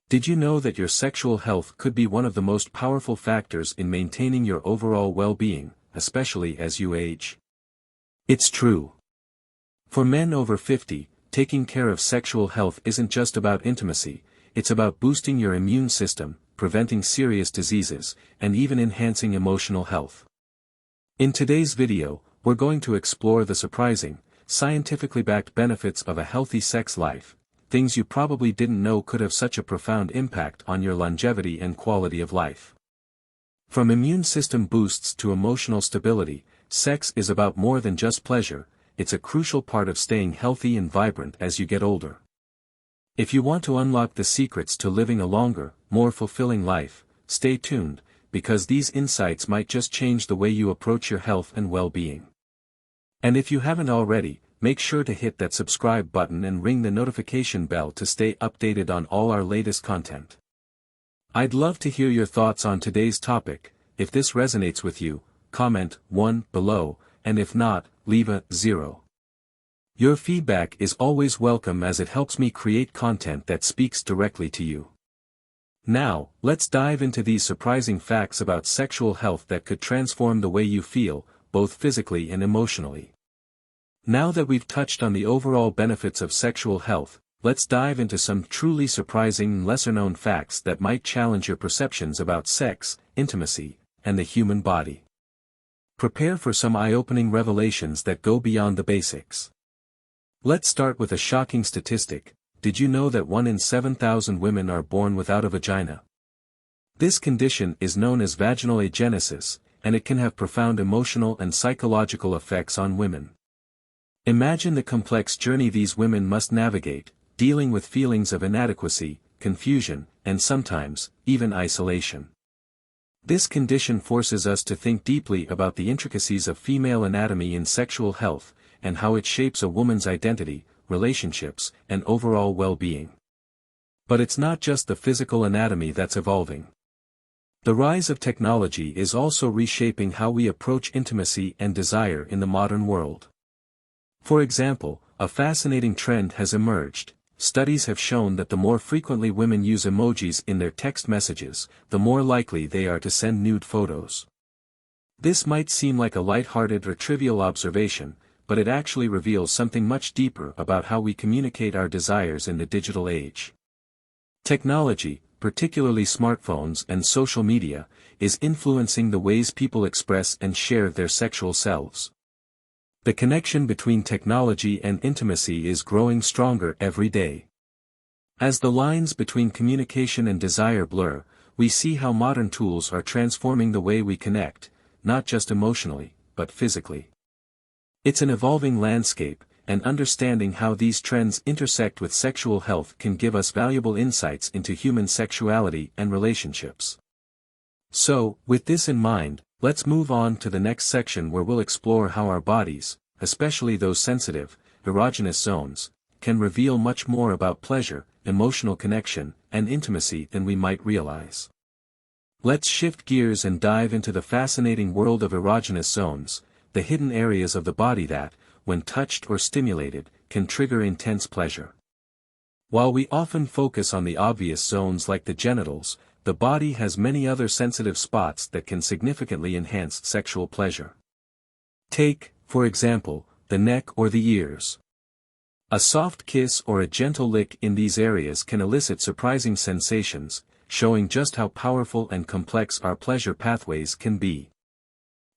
Did you know that your sexual health could be one of the most powerful factors in maintaining your overall well-being, especially as you age? It's true. For men over 50, taking care of sexual health isn't just about intimacy, it's about boosting your immune system, preventing serious diseases, and even enhancing emotional health. In today's video, we're going to explore the surprising, scientifically backed benefits of a healthy sex life, things you probably didn't know could have such a profound impact on your longevity and quality of life. From immune system boosts to emotional stability, sex is about more than just pleasure, it's a crucial part of staying healthy and vibrant as you get older. If you want to unlock the secrets to living a longer, more fulfilling life, stay tuned, because these insights might just change the way you approach your health and well-being. And if you haven't already, make sure to hit that subscribe button and ring the notification bell to stay updated on all our latest content. I'd love to hear your thoughts on today's topic. If this resonates with you, comment 1 below, and if not, leave a 0. Your feedback is always welcome as it helps me create content that speaks directly to you. Now, let's dive into these surprising facts about sexual health that could transform the way you feel, both physically and emotionally. Now that we've touched on the overall benefits of sexual health, let's dive into some truly surprising and lesser-known facts that might challenge your perceptions about sex, intimacy, and the human body. Prepare for some eye-opening revelations that go beyond the basics. Let's start with a shocking statistic. Did you know that 1 in 7,000 women are born without a vagina? This condition is known as vaginal agenesis, and it can have profound emotional and psychological effects on women. Imagine the complex journey these women must navigate, dealing with feelings of inadequacy, confusion, and sometimes, even isolation. This condition forces us to think deeply about the intricacies of female anatomy in sexual health, and how it shapes a woman's identity, relationships, and overall well-being. But it's not just the physical anatomy that's evolving. The rise of technology is also reshaping how we approach intimacy and desire in the modern world. For example, a fascinating trend has emerged. Studies have shown that the more frequently women use emojis in their text messages, the more likely they are to send nude photos. This might seem like a light-hearted or trivial observation, but it actually reveals something much deeper about how we communicate our desires in the digital age. Technology, particularly smartphones and social media, is influencing the ways people express and share their sexual selves. The connection between technology and intimacy is growing stronger every day. As the lines between communication and desire blur, we see how modern tools are transforming the way we connect, not just emotionally, but physically. It's an evolving landscape, and understanding how these trends intersect with sexual health can give us valuable insights into human sexuality and relationships. So, with this in mind, let's move on to the next section where we'll explore how our bodies, especially those sensitive, erogenous zones, can reveal much more about pleasure, emotional connection, and intimacy than we might realize. Let's shift gears and dive into the fascinating world of erogenous zones, the hidden areas of the body that, when touched or stimulated, can trigger intense pleasure. While we often focus on the obvious zones like the genitals, the body has many other sensitive spots that can significantly enhance sexual pleasure. Take, for example, the neck or the ears. A soft kiss or a gentle lick in these areas can elicit surprising sensations, showing just how powerful and complex our pleasure pathways can be.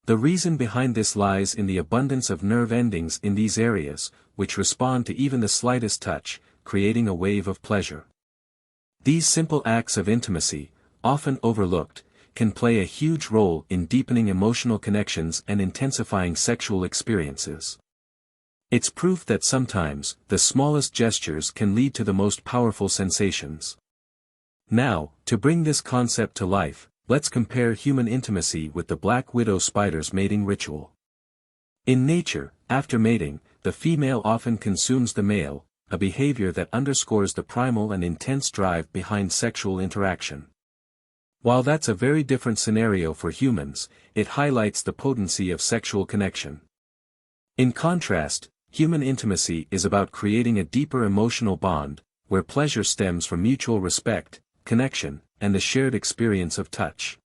The reason behind this lies in the abundance of nerve endings in these areas, which respond to even the slightest touch, creating a wave of pleasure. These simple acts of intimacy, often overlooked, can play a huge role in deepening emotional connections and intensifying sexual experiences. It's proof that sometimes, the smallest gestures can lead to the most powerful sensations. Now, to bring this concept to life, let's compare human intimacy with the black widow spider's mating ritual. In nature, after mating, the female often consumes the male, a behavior that underscores the primal and intense drive behind sexual interaction. While that's a very different scenario for humans, it highlights the potency of sexual connection. In contrast, human intimacy is about creating a deeper emotional bond, where pleasure stems from mutual respect, connection, and the shared experience of touch.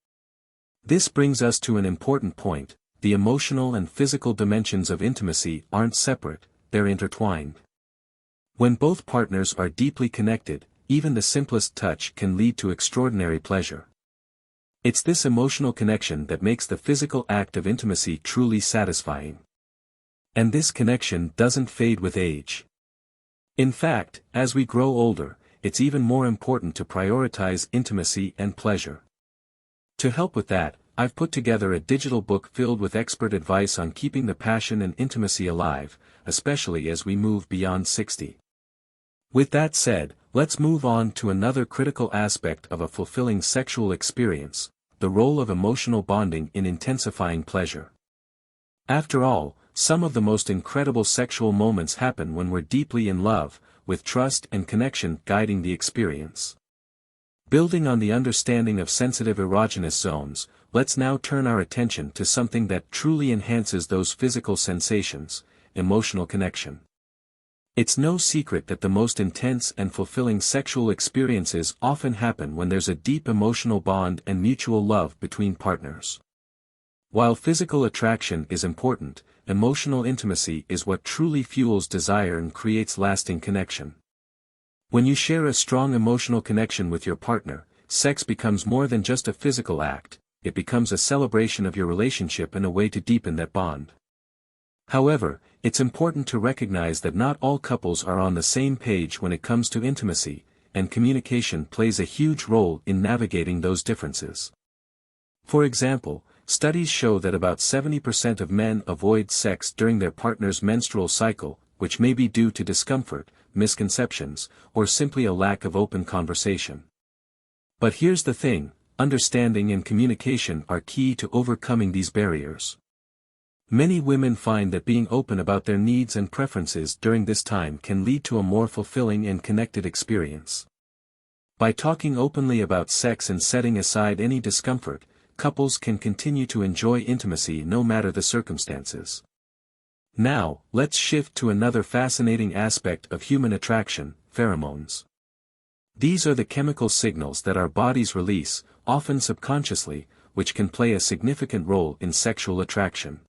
This brings us to an important point: the emotional and physical dimensions of intimacy aren't separate, they're intertwined. When both partners are deeply connected, even the simplest touch can lead to extraordinary pleasure. It's this emotional connection that makes the physical act of intimacy truly satisfying. And this connection doesn't fade with age. In fact, as we grow older, it's even more important to prioritize intimacy and pleasure. To help with that, I've put together a digital book filled with expert advice on keeping the passion and intimacy alive, especially as we move beyond 60. With that said, let's move on to another critical aspect of a fulfilling sexual experience: the role of emotional bonding in intensifying pleasure. After all, some of the most incredible sexual moments happen when we're deeply in love, with trust and connection guiding the experience. Building on the understanding of sensitive erogenous zones, let's now turn our attention to something that truly enhances those physical sensations: emotional connection. It's no secret that the most intense and fulfilling sexual experiences often happen when there's a deep emotional bond and mutual love between partners. While physical attraction is important, emotional intimacy is what truly fuels desire and creates lasting connection. When you share a strong emotional connection with your partner, sex becomes more than just a physical act, it becomes a celebration of your relationship and a way to deepen that bond. However, it's important to recognize that not all couples are on the same page when it comes to intimacy, and communication plays a huge role in navigating those differences. For example, studies show that about 70% of men avoid sex during their partner's menstrual cycle, which may be due to discomfort, misconceptions, or simply a lack of open conversation. But here's the thing: understanding and communication are key to overcoming these barriers. Many women find that being open about their needs and preferences during this time can lead to a more fulfilling and connected experience. By talking openly about sex and setting aside any discomfort, couples can continue to enjoy intimacy no matter the circumstances. Now, let's shift to another fascinating aspect of human attraction: pheromones. These are the chemical signals that our bodies release, often subconsciously, which can play a significant role in sexual attraction.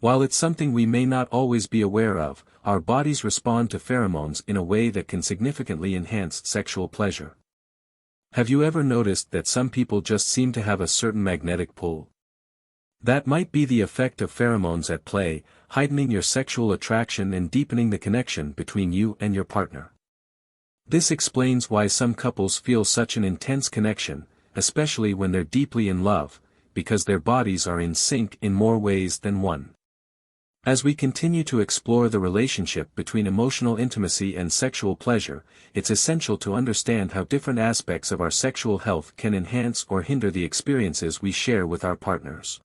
While it's something we may not always be aware of, our bodies respond to pheromones in a way that can significantly enhance sexual pleasure. Have you ever noticed that some people just seem to have a certain magnetic pull? That might be the effect of pheromones at play, heightening your sexual attraction and deepening the connection between you and your partner. This explains why some couples feel such an intense connection, especially when they're deeply in love, because their bodies are in sync in more ways than one. As we continue to explore the relationship between emotional intimacy and sexual pleasure, it's essential to understand how different aspects of our sexual health can enhance or hinder the experiences we share with our partners.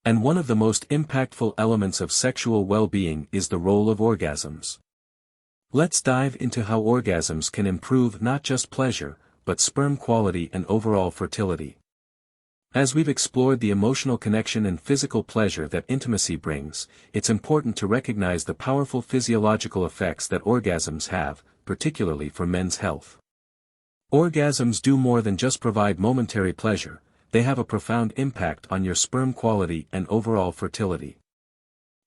And one of the most impactful elements of sexual well-being is the role of orgasms. Let's dive into how orgasms can improve not just pleasure, but sperm quality and overall fertility. As we've explored the emotional connection and physical pleasure that intimacy brings, it's important to recognize the powerful physiological effects that orgasms have, particularly for men's health. Orgasms do more than just provide momentary pleasure, they have a profound impact on your sperm quality and overall fertility.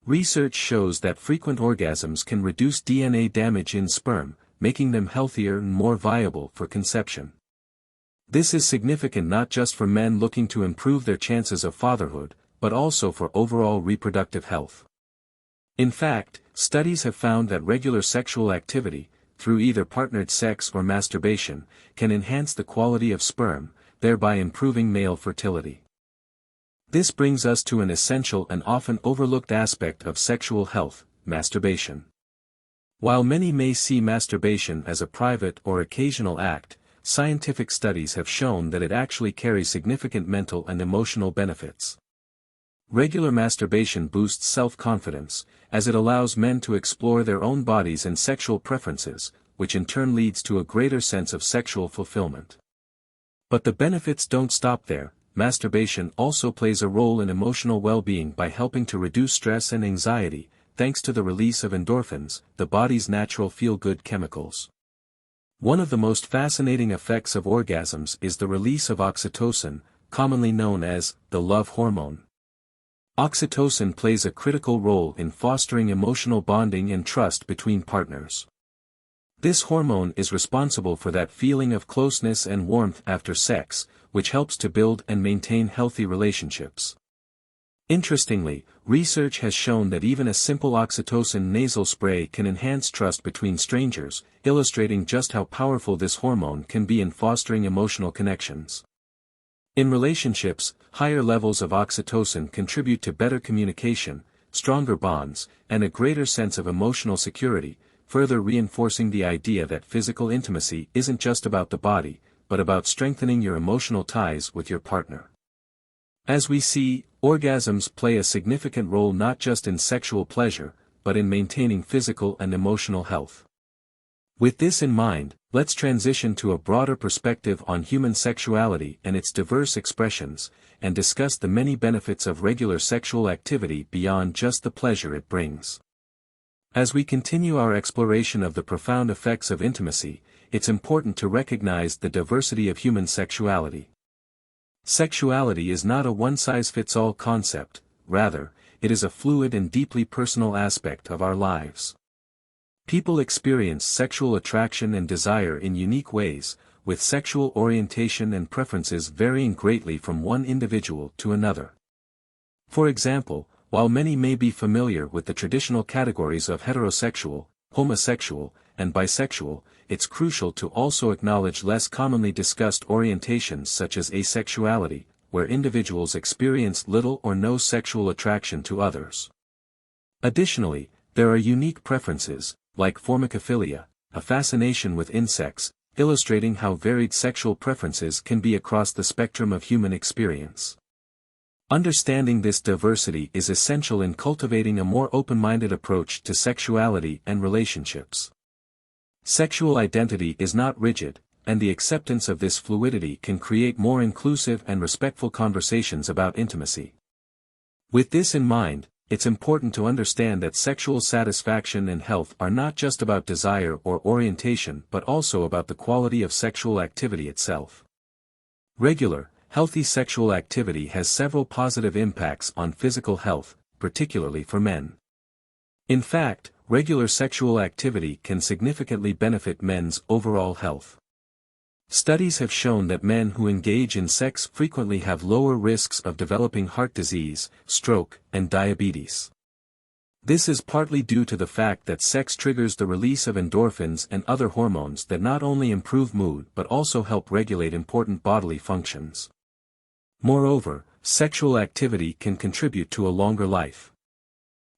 Research shows that frequent orgasms can reduce DNA damage in sperm, making them healthier and more viable for conception. This is significant not just for men looking to improve their chances of fatherhood, but also for overall reproductive health. In fact, studies have found that regular sexual activity, through either partnered sex or masturbation, can enhance the quality of sperm, thereby improving male fertility. This brings us to an essential and often overlooked aspect of sexual health: masturbation. While many may see masturbation as a private or occasional act, scientific studies have shown that it actually carries significant mental and emotional benefits. Regular masturbation boosts self-confidence, as it allows men to explore their own bodies and sexual preferences, which in turn leads to a greater sense of sexual fulfillment. But the benefits don't stop there. Masturbation also plays a role in emotional well-being by helping to reduce stress and anxiety, thanks to the release of endorphins, the body's natural feel-good chemicals. One of the most fascinating effects of orgasms is the release of oxytocin, commonly known as the love hormone. Oxytocin plays a critical role in fostering emotional bonding and trust between partners. This hormone is responsible for that feeling of closeness and warmth after sex, which helps to build and maintain healthy relationships. Interestingly, research has shown that even a simple oxytocin nasal spray can enhance trust between strangers, illustrating just how powerful this hormone can be in fostering emotional connections. In relationships, higher levels of oxytocin contribute to better communication, stronger bonds, and a greater sense of emotional security, further reinforcing the idea that physical intimacy isn't just about the body, but about strengthening your emotional ties with your partner. As we see, orgasms play a significant role not just in sexual pleasure, but in maintaining physical and emotional health. With this in mind, let's transition to a broader perspective on human sexuality and its diverse expressions, and discuss the many benefits of regular sexual activity beyond just the pleasure it brings. As we continue our exploration of the profound effects of intimacy, it's important to recognize the diversity of human sexuality. Sexuality is not a one-size-fits-all concept, rather, it is a fluid and deeply personal aspect of our lives. People experience sexual attraction and desire in unique ways, with sexual orientation and preferences varying greatly from one individual to another. For example, while many may be familiar with the traditional categories of heterosexual, homosexual, and bisexual, it's crucial to also acknowledge less commonly discussed orientations such as asexuality, where individuals experience little or no sexual attraction to others. Additionally, there are unique preferences, like formicophilia, a fascination with insects, illustrating how varied sexual preferences can be across the spectrum of human experience. Understanding this diversity is essential in cultivating a more open-minded approach to sexuality and relationships. Sexual identity is not rigid, and the acceptance of this fluidity can create more inclusive and respectful conversations about intimacy. With this in mind, it's important to understand that sexual satisfaction and health are not just about desire or orientation but also about the quality of sexual activity itself. Regular, healthy sexual activity has several positive impacts on physical health, particularly for men. In fact, regular sexual activity can significantly benefit men's overall health. Studies have shown that men who engage in sex frequently have lower risks of developing heart disease, stroke, and diabetes. This is partly due to the fact that sex triggers the release of endorphins and other hormones that not only improve mood but also help regulate important bodily functions. Moreover, sexual activity can contribute to a longer life.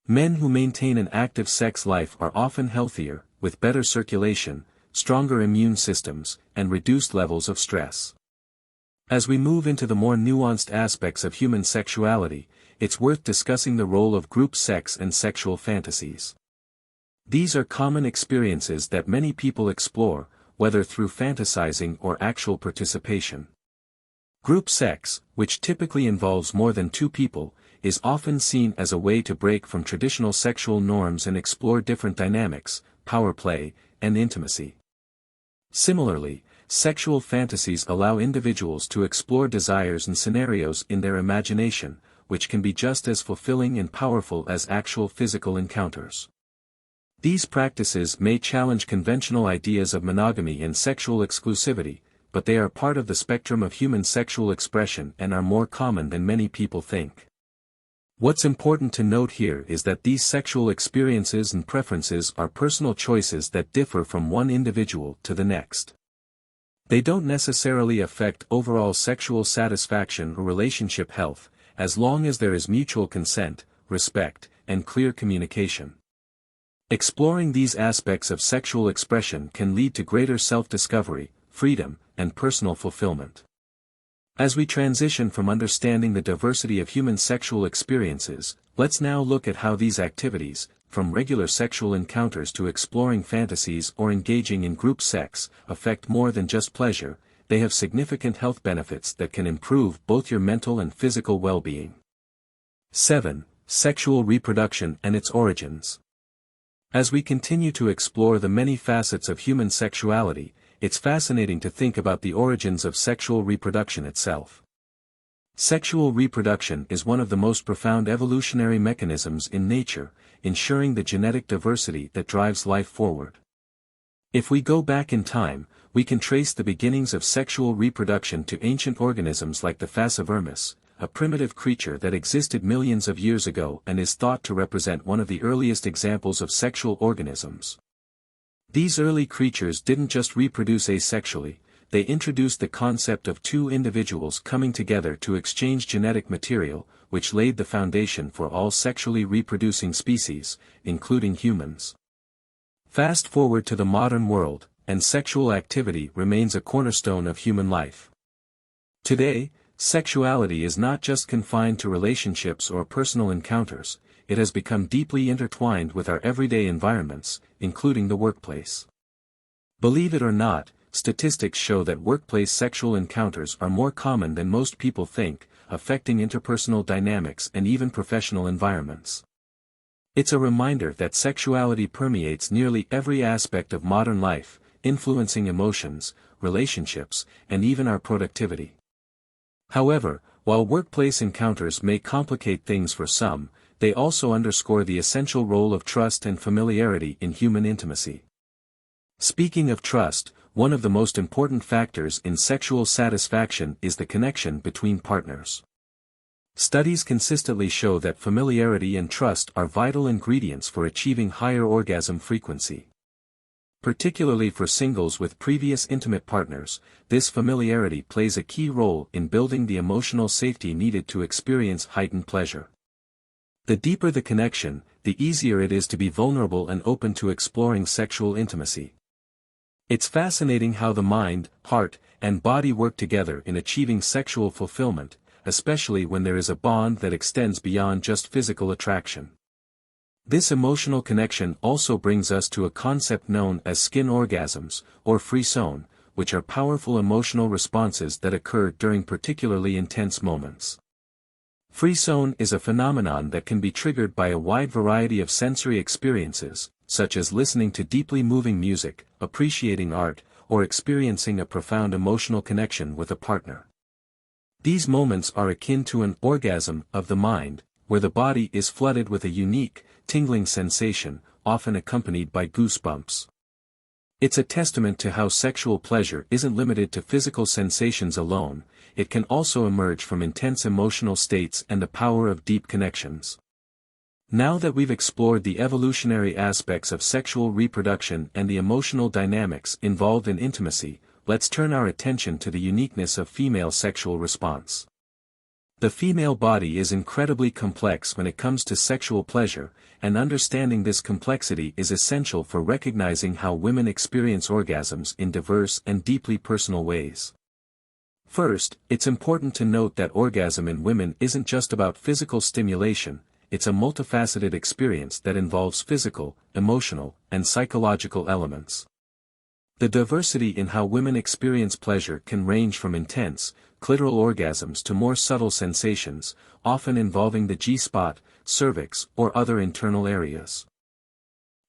Men who maintain an active sex life are often healthier, with better circulation, stronger immune systems, and reduced levels of stress. As we move into the more nuanced aspects of human sexuality, it's worth discussing the role of group sex and sexual fantasies. These are common experiences that many people explore, whether through fantasizing or actual participation. Group sex, which typically involves more than two people, is often seen as a way to break from traditional sexual norms and explore different dynamics, power play, and intimacy. Similarly, sexual fantasies allow individuals to explore desires and scenarios in their imagination, which can be just as fulfilling and powerful as actual physical encounters. These practices may challenge conventional ideas of monogamy and sexual exclusivity, but they are part of the spectrum of human sexual expression and are more common than many people think. What's important to note here is that these sexual experiences and preferences are personal choices that differ from one individual to the next. They don't necessarily affect overall sexual satisfaction or relationship health, as long as there is mutual consent, respect, and clear communication. Exploring these aspects of sexual expression can lead to greater self-discovery, freedom, and personal fulfillment. As we transition from understanding the diversity of human sexual experiences, let's now look at how these activities, from regular sexual encounters to exploring fantasies or engaging in group sex, affect more than just pleasure. They have significant health benefits that can improve both your mental and physical well-being. 7. Sexual reproduction and its origins. As we continue to explore the many facets of human sexuality, it's fascinating to think about the origins of sexual reproduction itself. Sexual reproduction is one of the most profound evolutionary mechanisms in nature, ensuring the genetic diversity that drives life forward. If we go back in time, we can trace the beginnings of sexual reproduction to ancient organisms like the Falcivermis, a primitive creature that existed millions of years ago and is thought to represent one of the earliest examples of sexual organisms. These early creatures didn't just reproduce asexually, they introduced the concept of two individuals coming together to exchange genetic material, which laid the foundation for all sexually reproducing species, including humans. Fast forward to the modern world, and sexual activity remains a cornerstone of human life. Today, sexuality is not just confined to relationships or personal encounters, it has become deeply intertwined with our everyday environments, including the workplace. Believe it or not, statistics show that workplace sexual encounters are more common than most people think, affecting interpersonal dynamics and even professional environments. It's a reminder that sexuality permeates nearly every aspect of modern life, influencing emotions, relationships, and even our productivity. However, while workplace encounters may complicate things for some, they also underscore the essential role of trust and familiarity in human intimacy. Speaking of trust, one of the most important factors in sexual satisfaction is the connection between partners. Studies consistently show that familiarity and trust are vital ingredients for achieving higher orgasm frequency. Particularly for singles with previous intimate partners, this familiarity plays a key role in building the emotional safety needed to experience heightened pleasure. The deeper the connection, the easier it is to be vulnerable and open to exploring sexual intimacy. It's fascinating how the mind, heart, and body work together in achieving sexual fulfillment, especially when there is a bond that extends beyond just physical attraction. This emotional connection also brings us to a concept known as skin orgasms, or frisson, which are powerful emotional responses that occur during particularly intense moments. Frisson is a phenomenon that can be triggered by a wide variety of sensory experiences, such as listening to deeply moving music, appreciating art, or experiencing a profound emotional connection with a partner. These moments are akin to an orgasm of the mind, where the body is flooded with a unique, tingling sensation, often accompanied by goosebumps. It's a testament to how sexual pleasure isn't limited to physical sensations alone, it can also emerge from intense emotional states and the power of deep connections. Now that we've explored the evolutionary aspects of sexual reproduction and the emotional dynamics involved in intimacy, let's turn our attention to the uniqueness of female sexual response. The female body is incredibly complex when it comes to sexual pleasure, and understanding this complexity is essential for recognizing how women experience orgasms in diverse and deeply personal ways. First, it's important to note that orgasm in women isn't just about physical stimulation, it's a multifaceted experience that involves physical, emotional, and psychological elements. The diversity in how women experience pleasure can range from intense, clitoral orgasms to more subtle sensations, often involving the G-spot, cervix, or other internal areas.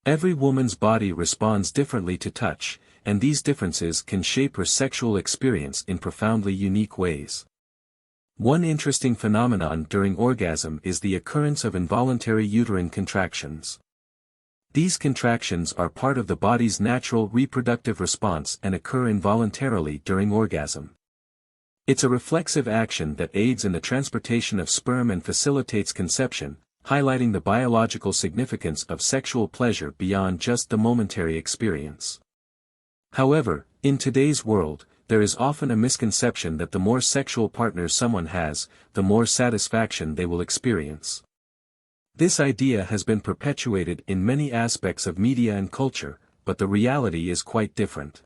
Every woman's body responds differently to touch, and these differences can shape her sexual experience in profoundly unique ways. One interesting phenomenon during orgasm is the occurrence of involuntary uterine contractions. These contractions are part of the body's natural reproductive response and occur involuntarily during orgasm. It's a reflexive action that aids in the transportation of sperm and facilitates conception, highlighting the biological significance of sexual pleasure beyond just the momentary experience. However, in today's world, there is often a misconception that the more sexual partners someone has, the more satisfaction they will experience. This idea has been perpetuated in many aspects of media and culture, but the reality is quite different.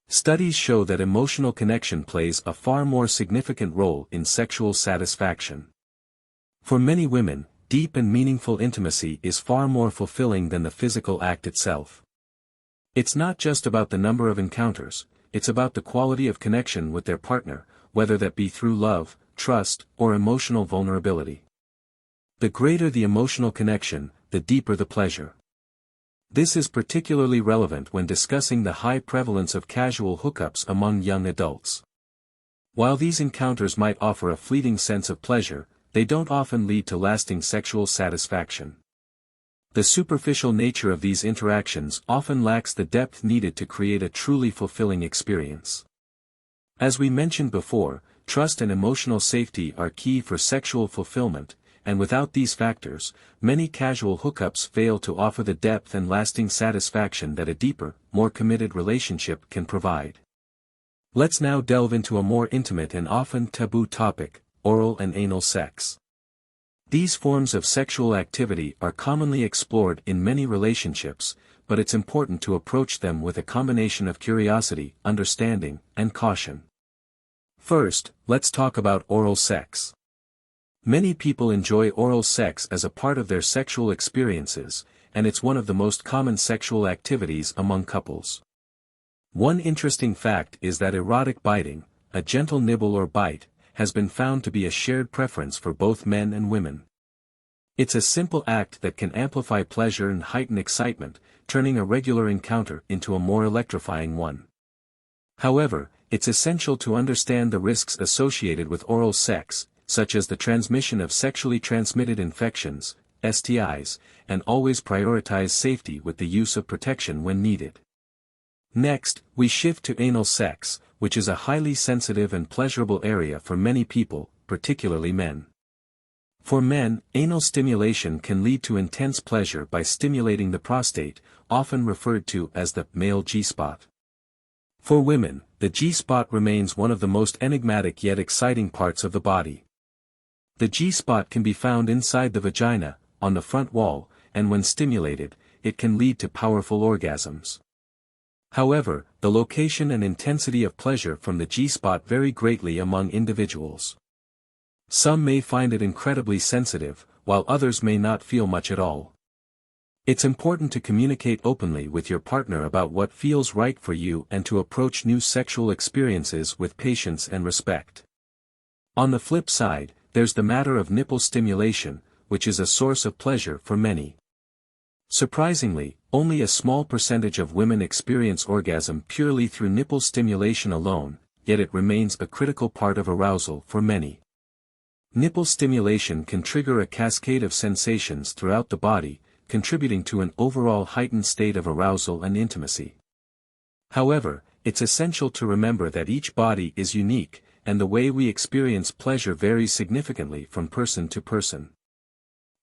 Studies show that emotional connection plays a far more significant role in sexual satisfaction. For many women, deep and meaningful intimacy is far more fulfilling than the physical act itself. It's not just about the number of encounters, it's about the quality of connection with their partner, whether that be through love, trust, or emotional vulnerability. The greater the emotional connection, the deeper the pleasure. This is particularly relevant when discussing the high prevalence of casual hookups among young adults. While these encounters might offer a fleeting sense of pleasure, they don't often lead to lasting sexual satisfaction. The superficial nature of these interactions often lacks the depth needed to create a truly fulfilling experience. As we mentioned before, trust and emotional safety are key for sexual fulfillment, and without these factors, many casual hookups fail to offer the depth and lasting satisfaction that a deeper, more committed relationship can provide. Let's now delve into a more intimate and often taboo topic, oral and anal sex. These forms of sexual activity are commonly explored in many relationships, but it's important to approach them with a combination of curiosity, understanding, and caution. First, let's talk about oral sex. Many people enjoy oral sex as a part of their sexual experiences, and it's one of the most common sexual activities among couples. One interesting fact is that erotic biting, a gentle nibble or bite, has been found to be a shared preference for both men and women. It's a simple act that can amplify pleasure and heighten excitement, turning a regular encounter into a more electrifying one. However, it's essential to understand the risks associated with oral sex, such as the transmission of sexually transmitted infections, STIs, and always prioritize safety with the use of protection when needed. Next, we shift to anal sex, which is a highly sensitive and pleasurable area for many people, particularly men. For men, anal stimulation can lead to intense pleasure by stimulating the prostate, often referred to as the male G-spot. For women, the G-spot remains one of the most enigmatic yet exciting parts of the body. The G-spot can be found inside the vagina, on the front wall, and when stimulated, it can lead to powerful orgasms. However, the location and intensity of pleasure from the G-spot vary greatly among individuals. Some may find it incredibly sensitive, while others may not feel much at all. It's important to communicate openly with your partner about what feels right for you and to approach new sexual experiences with patience and respect. On the flip side, there's the matter of nipple stimulation, which is a source of pleasure for many. Surprisingly, only a small percentage of women experience orgasm purely through nipple stimulation alone, yet it remains a critical part of arousal for many. Nipple stimulation can trigger a cascade of sensations throughout the body, contributing to an overall heightened state of arousal and intimacy. However, it's essential to remember that each body is unique, and the way we experience pleasure varies significantly from person to person.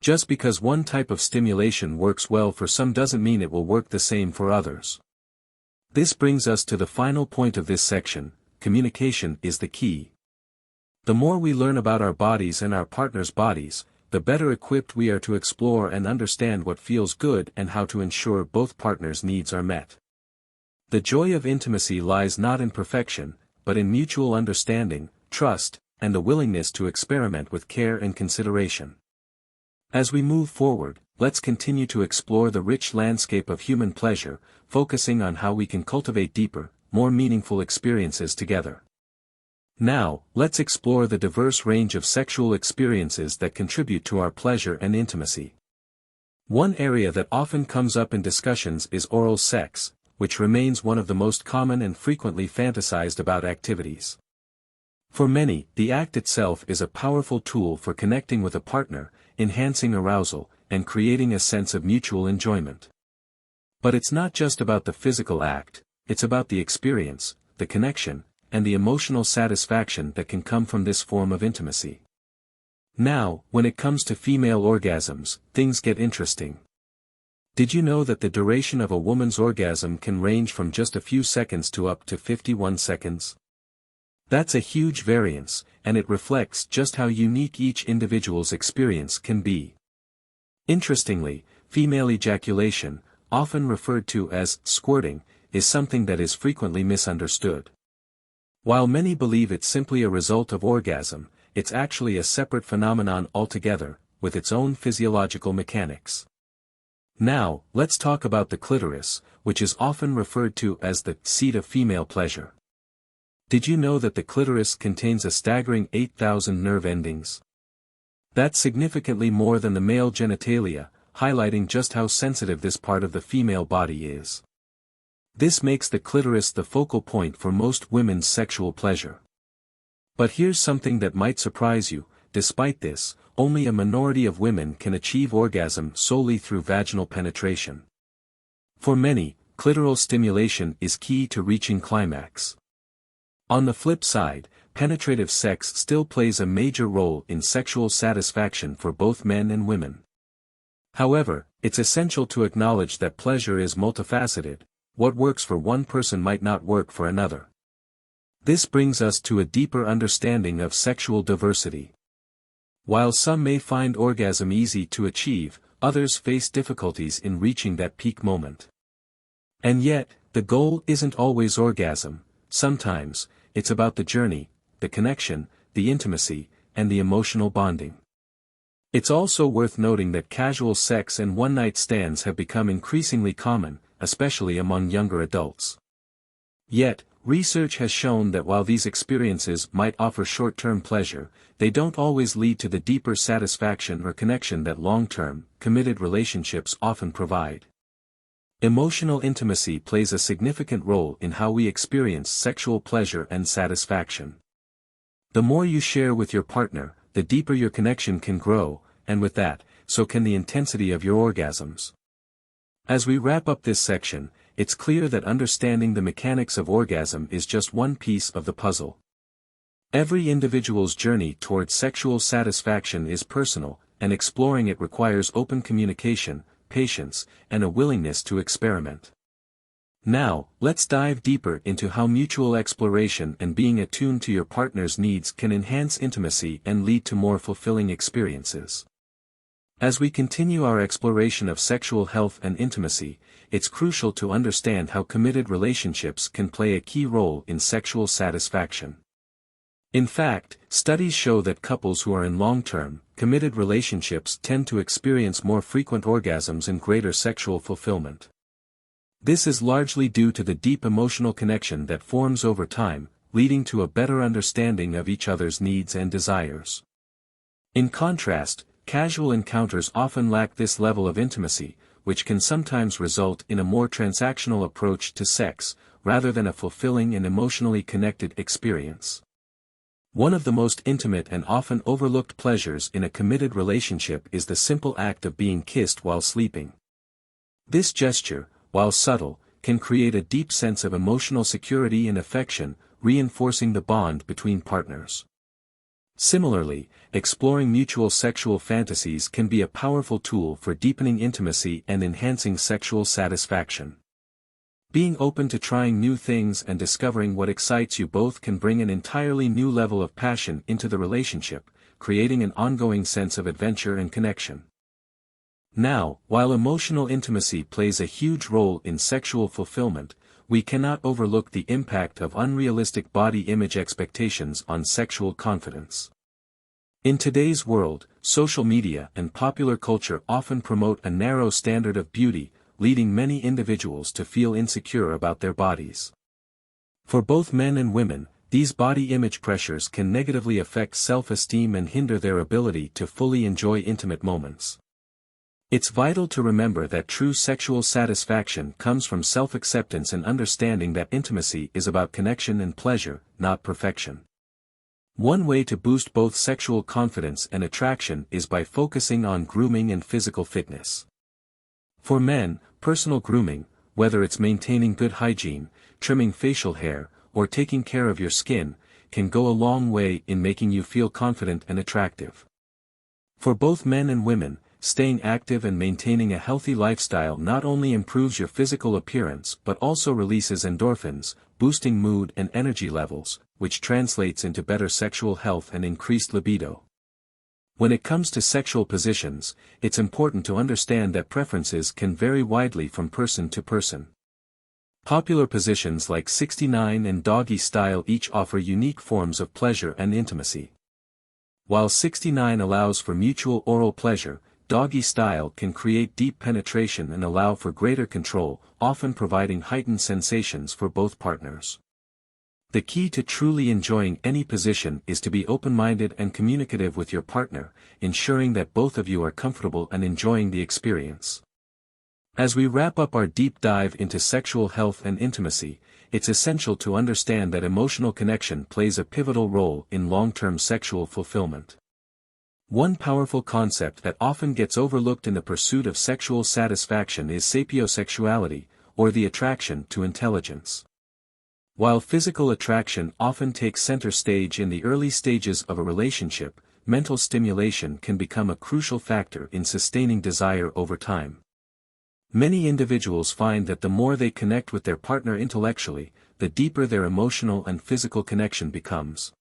Just because one type of stimulation works well for some doesn't mean it will work the same for others. This brings us to the final point of this section: communication is the key. The more we learn about our bodies and our partner's bodies, the better equipped we are to explore and understand what feels good and how to ensure both partners' needs are met. The joy of intimacy lies not in perfection, but in mutual understanding, trust, and the willingness to experiment with care and consideration. As we move forward, let's continue to explore the rich landscape of human pleasure, focusing on how we can cultivate deeper, more meaningful experiences together. Now, let's explore the diverse range of sexual experiences that contribute to our pleasure and intimacy. One area that often comes up in discussions is oral sex, which remains one of the most common and frequently fantasized about activities. For many, the act itself is a powerful tool for connecting with a partner, enhancing arousal, and creating a sense of mutual enjoyment. But it's not just about the physical act, it's about the experience, the connection, and the emotional satisfaction that can come from this form of intimacy. Now, when it comes to female orgasms, things get interesting. Did you know that the duration of a woman's orgasm can range from just a few seconds to up to 51 seconds? That's a huge variance, and it reflects just how unique each individual's experience can be. Interestingly, female ejaculation, often referred to as squirting, is something that is frequently misunderstood. While many believe it's simply a result of orgasm, it's actually a separate phenomenon altogether, with its own physiological mechanics. Now, let's talk about the clitoris, which is often referred to as the seat of female pleasure. Did you know that the clitoris contains a staggering 8,000 nerve endings? That's significantly more than the male genitalia, highlighting just how sensitive this part of the female body is. This makes the clitoris the focal point for most women's sexual pleasure. But here's something that might surprise you: despite this, only a minority of women can achieve orgasm solely through vaginal penetration. For many, clitoral stimulation is key to reaching climax. On the flip side, penetrative sex still plays a major role in sexual satisfaction for both men and women. However, it's essential to acknowledge that pleasure is multifaceted. What works for one person might not work for another. This brings us to a deeper understanding of sexual diversity. While some may find orgasm easy to achieve, others face difficulties in reaching that peak moment. And yet, the goal isn't always orgasm. Sometimes, it's about the journey, the connection, the intimacy, and the emotional bonding. It's also worth noting that casual sex and one-night stands have become increasingly common, especially among younger adults. Yet, research has shown that while these experiences might offer short-term pleasure, they don't always lead to the deeper satisfaction or connection that long-term, committed relationships often provide. Emotional intimacy plays a significant role in how we experience sexual pleasure and satisfaction. The more you share with your partner, the deeper your connection can grow, and with that, so can the intensity of your orgasms. As we wrap up this section, it's clear that understanding the mechanics of orgasm is just one piece of the puzzle. Every individual's journey towards sexual satisfaction is personal, and exploring it requires open communication, patience, and a willingness to experiment. Now, let's dive deeper into how mutual exploration and being attuned to your partner's needs can enhance intimacy and lead to more fulfilling experiences. As we continue our exploration of sexual health and intimacy, it's crucial to understand how committed relationships can play a key role in sexual satisfaction. In fact, studies show that couples who are in long-term, committed relationships tend to experience more frequent orgasms and greater sexual fulfillment. This is largely due to the deep emotional connection that forms over time, leading to a better understanding of each other's needs and desires. In contrast, casual encounters often lack this level of intimacy, which can sometimes result in a more transactional approach to sex, rather than a fulfilling and emotionally connected experience. One of the most intimate and often overlooked pleasures in a committed relationship is the simple act of being kissed while sleeping. This gesture, while subtle, can create a deep sense of emotional security and affection, reinforcing the bond between partners. Similarly, exploring mutual sexual fantasies can be a powerful tool for deepening intimacy and enhancing sexual satisfaction. Being open to trying new things and discovering what excites you both can bring an entirely new level of passion into the relationship, creating an ongoing sense of adventure and connection. Now, while emotional intimacy plays a huge role in sexual fulfillment, we cannot overlook the impact of unrealistic body image expectations on sexual confidence. In today's world, social media and popular culture often promote a narrow standard of beauty, leading many individuals to feel insecure about their bodies. For both men and women, these body image pressures can negatively affect self-esteem and hinder their ability to fully enjoy intimate moments. It's vital to remember that true sexual satisfaction comes from self-acceptance and understanding that intimacy is about connection and pleasure, not perfection. One way to boost both sexual confidence and attraction is by focusing on grooming and physical fitness. For men, personal grooming, whether it's maintaining good hygiene, trimming facial hair, or taking care of your skin, can go a long way in making you feel confident and attractive. For both men and women, staying active and maintaining a healthy lifestyle not only improves your physical appearance but also releases endorphins, boosting mood and energy levels, which translates into better sexual health and increased libido. When it comes to sexual positions, it's important to understand that preferences can vary widely from person to person. Popular positions like 69 and doggy style each offer unique forms of pleasure and intimacy. While 69 allows for mutual oral pleasure, doggy style can create deep penetration and allow for greater control, often providing heightened sensations for both partners. The key to truly enjoying any position is to be open-minded and communicative with your partner, ensuring that both of you are comfortable and enjoying the experience. As we wrap up our deep dive into sexual health and intimacy, it's essential to understand that emotional connection plays a pivotal role in long-term sexual fulfillment. One powerful concept that often gets overlooked in the pursuit of sexual satisfaction is sapiosexuality, or the attraction to intelligence. While physical attraction often takes center stage in the early stages of a relationship, mental stimulation can become a crucial factor in sustaining desire over time. Many individuals find that the more they connect with their partner intellectually, the deeper their emotional and physical connection becomes.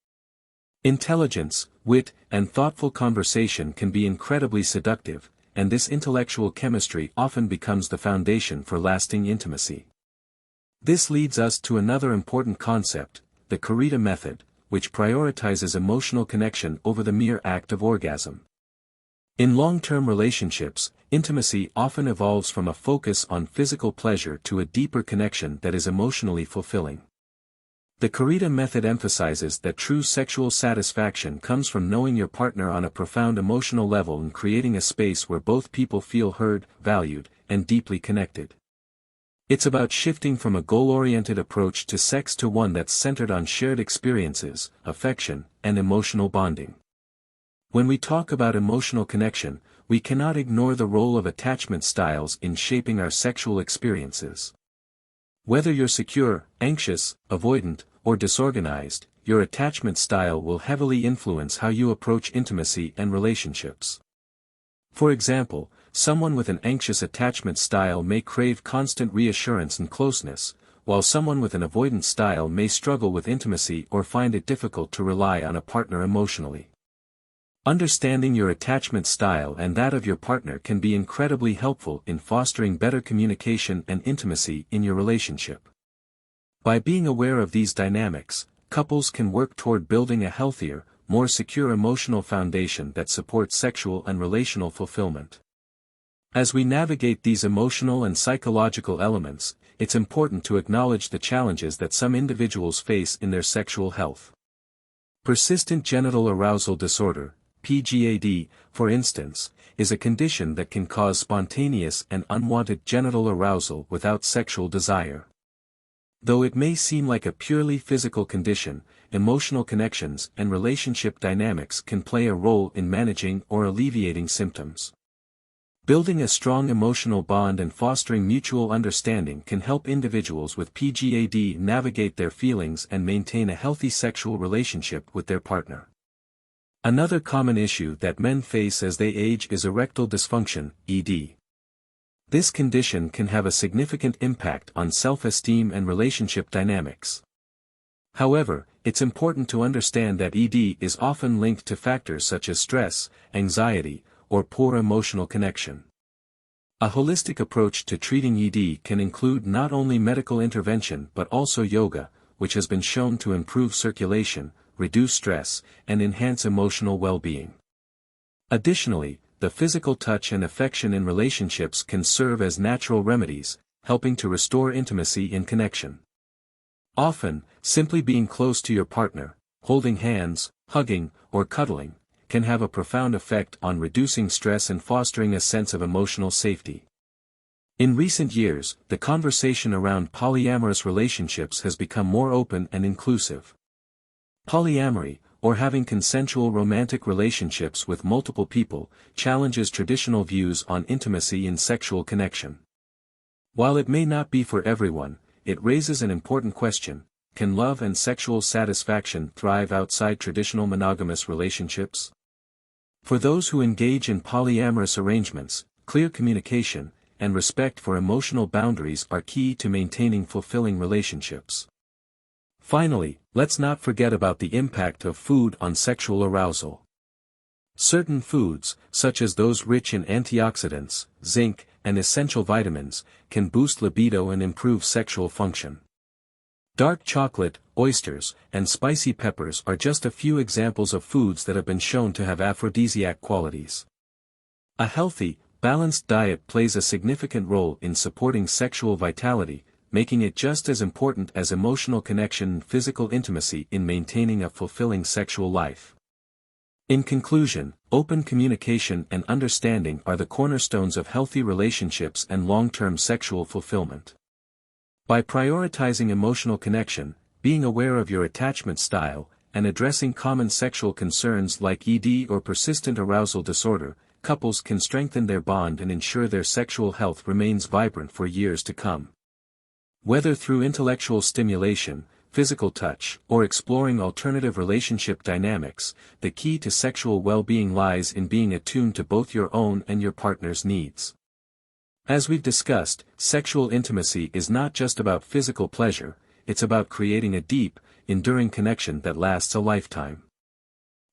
Intelligence, wit, and thoughtful conversation can be incredibly seductive, and this intellectual chemistry often becomes the foundation for lasting intimacy. This leads us to another important concept, the Kurita method, which prioritizes emotional connection over the mere act of orgasm. In long-term relationships, intimacy often evolves from a focus on physical pleasure to a deeper connection that is emotionally fulfilling. The Kurita method emphasizes that true sexual satisfaction comes from knowing your partner on a profound emotional level and creating a space where both people feel heard, valued, and deeply connected. It's about shifting from a goal-oriented approach to sex to one that's centered on shared experiences, affection, and emotional bonding. When we talk about emotional connection, we cannot ignore the role of attachment styles in shaping our sexual experiences. Whether you're secure, anxious, avoidant, or disorganized, your attachment style will heavily influence how you approach intimacy and relationships. For example, someone with an anxious attachment style may crave constant reassurance and closeness, while someone with an avoidant style may struggle with intimacy or find it difficult to rely on a partner emotionally. Understanding your attachment style and that of your partner can be incredibly helpful in fostering better communication and intimacy in your relationship. By being aware of these dynamics, couples can work toward building a healthier, more secure emotional foundation that supports sexual and relational fulfillment. As we navigate these emotional and psychological elements, it's important to acknowledge the challenges that some individuals face in their sexual health. Persistent genital arousal disorder, PGAD, for instance, is a condition that can cause spontaneous and unwanted genital arousal without sexual desire. Though it may seem like a purely physical condition, emotional connections and relationship dynamics can play a role in managing or alleviating symptoms. Building a strong emotional bond and fostering mutual understanding can help individuals with PGAD navigate their feelings and maintain a healthy sexual relationship with their partner. Another common issue that men face as they age is erectile dysfunction, ED. This condition can have a significant impact on self-esteem and relationship dynamics. However, it's important to understand that ED is often linked to factors such as stress, anxiety, or poor emotional connection. A holistic approach to treating ED can include not only medical intervention but also yoga, which has been shown to improve circulation, reduce stress, and enhance emotional well-being. Additionally, the physical touch and affection in relationships can serve as natural remedies, helping to restore intimacy in connection. Often, simply being close to your partner, holding hands, hugging, or cuddling, can have a profound effect on reducing stress and fostering a sense of emotional safety. In recent years, the conversation around polyamorous relationships has become more open and inclusive. Polyamory, or having consensual romantic relationships with multiple people, challenges traditional views on intimacy in sexual connection. While it may not be for everyone, it raises an important question: can love and sexual satisfaction thrive outside traditional monogamous relationships? For those who engage in polyamorous arrangements, clear communication and respect for emotional boundaries are key to maintaining fulfilling relationships. Finally, let's not forget about the impact of food on sexual arousal. Certain foods, such as those rich in antioxidants, zinc, and essential vitamins, can boost libido and improve sexual function. Dark chocolate, oysters, and spicy peppers are just a few examples of foods that have been shown to have aphrodisiac qualities. A healthy, balanced diet plays a significant role in supporting sexual vitality, making it just as important as emotional connection and physical intimacy in maintaining a fulfilling sexual life. In conclusion, open communication and understanding are the cornerstones of healthy relationships and long-term sexual fulfillment. By prioritizing emotional connection, being aware of your attachment style, and addressing common sexual concerns like ED or persistent arousal disorder, couples can strengthen their bond and ensure their sexual health remains vibrant for years to come. Whether through intellectual stimulation, physical touch, or exploring alternative relationship dynamics, the key to sexual well-being lies in being attuned to both your own and your partner's needs. As we've discussed, sexual intimacy is not just about physical pleasure, it's about creating a deep, enduring connection that lasts a lifetime.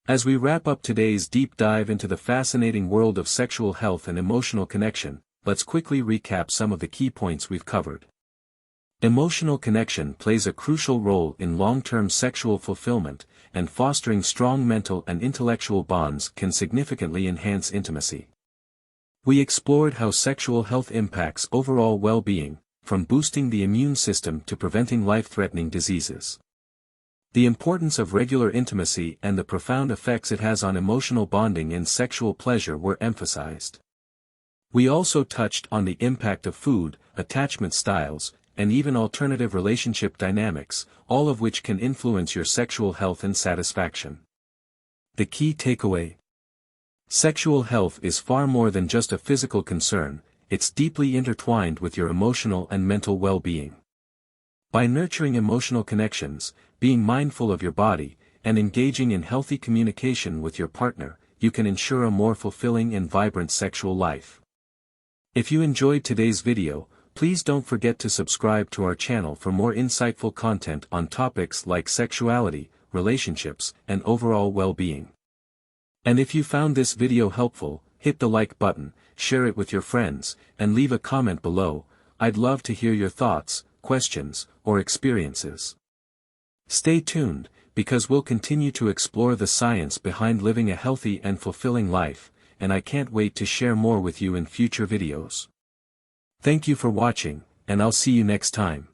As we wrap up today's deep dive into the fascinating world of sexual health and emotional connection, let's quickly recap some of the key points we've covered. Emotional connection plays a crucial role in long-term sexual fulfillment, and fostering strong mental and intellectual bonds can significantly enhance intimacy. We explored how sexual health impacts overall well-being, from boosting the immune system to preventing life-threatening diseases. The importance of regular intimacy and the profound effects it has on emotional bonding and sexual pleasure were emphasized. We also touched on the impact of food, attachment styles, and even alternative relationship dynamics, all of which can influence your sexual health and satisfaction. The key takeaway: sexual health is far more than just a physical concern, it's deeply intertwined with your emotional and mental well-being. By nurturing emotional connections, being mindful of your body, and engaging in healthy communication with your partner, you can ensure a more fulfilling and vibrant sexual life. If you enjoyed today's video, please don't forget to subscribe to our channel for more insightful content on topics like sexuality, relationships, and overall well-being. And if you found this video helpful, hit the like button, share it with your friends, and leave a comment below. I'd love to hear your thoughts, questions, or experiences. Stay tuned, because we'll continue to explore the science behind living a healthy and fulfilling life, and I can't wait to share more with you in future videos. Thank you for watching, and I'll see you next time.